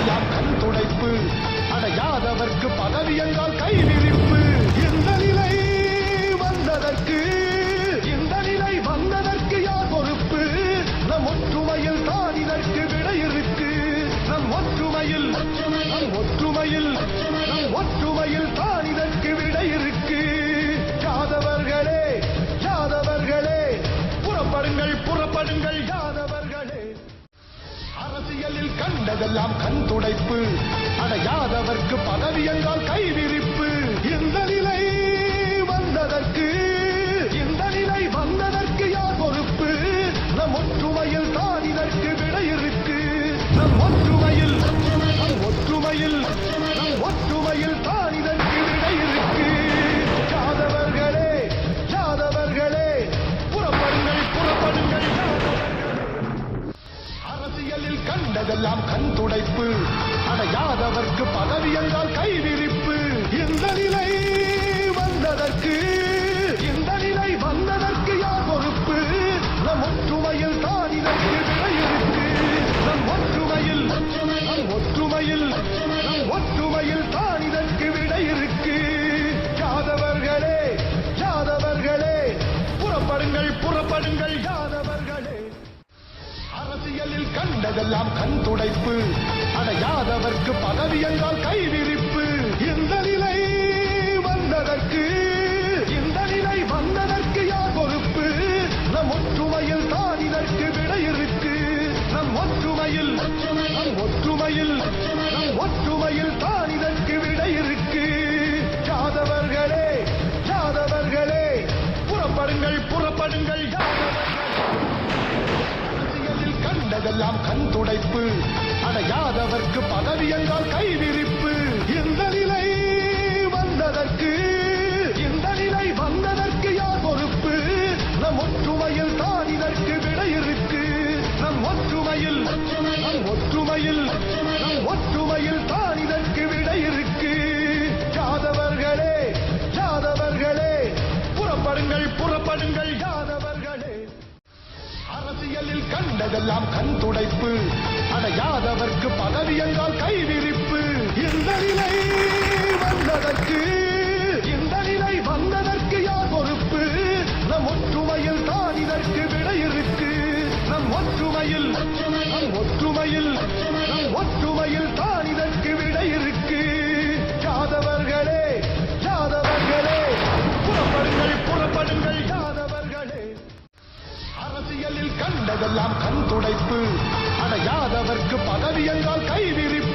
கண்டதெல்லாம் கண் துடைப்பு, அடையாதவர்க்கு பதவி என்றால் கை விரிப்பு. இந்த நிலை வந்ததற்கு யார் பொறுப்பு? நம் ஒற்றுமையில் தான் இதற்கு விடை இருக்கு. நம் ஒற்றுமையில் தான் இதற்கு விடை இருக்கு. யாதவர்களே புறப்படுங்கள் யாதவர்களே. அரசியலில் கண்டதெல்லாம் கண் துடைப்பு, அடையாதவர்க்கு பதவி என்றால் கை விரிப்பு. இந்த நிலை வந்ததற்கு யார் பொறுப்பு? நம் ஒற்றுமையில் தான் இதற்கு விடை இருக்கு. நம் ஒற்றுமையில் தான் இதற்கு விடை இருக்கு. யாதவர்களே புறப்படுங்கள் அரசியலில் கண்டதெல்லாம் கண் துடைப்பு, அடையாதவர்க்கு பதவி என்றால் கை விரிப்பு. இந்த நிலை வந்ததற்கு யார் பொறுப்பு? நம் ஒற்றுமையில் தான் இதற்கு விடை இருக்கு. நம் ஒற்றுமையில் தான் இதற்கு விடை இருக்கு. யாதவர்களே புறப்படுங்கள் யாதவர்களே. அரசியலில் கண்டதெல்லாம் கண் துடைப்பு, அடையாதவர்க்கு பதவி என்றால் கை விரிப்பு. இந்த நிலை வந்ததற்கு யார் பொறுப்பு? நம் ஒற்றுமையில் தான் இதற்கு விடை இருக்கு. நம் ஒற்றுமையில் தான் இதற்கு விடை இருக்கு. யாதவர்களே புறப்படுங்கள் அரசியலில் கண்டதெல்லாம் கண் துடைப்பு, அடையாதவர்க்கு பதவி என்றால் கை விரிப்பு. இந்த நிலை வந்ததற்கு யார் பொறுப்பு? நம் ஒற்றுமையில் தான் இதற்கு விடை இருக்கு. நம் ஒற்றுமையில் தான் இதற்கு விடை இருக்கு. யாதவர்களே புறப்படுங்கள் யாதவர்களே. அரசியலில் கண்டதெல்லாம் கண் துடைப்பு, அடையாதவர்க்கு பதவி என்றால் கை விரிப்பு. இந்த நிலை வந்ததற்கு யார் பொறுப்பு? நம் ஒற்றுமையில் தான் இதற்கு விடை இருக்கு. நம் ஒற்றுமையில் தான் இதற்கு விடை இருக்கு. யாதவர்களே புறப்படுங்கள் யாதவர்களே. அரசியலில் கண்டதெல்லாம் கண் துடைப்பு, அடையாதவர்க்கு பதவி என்றால் கை விரிப்பு.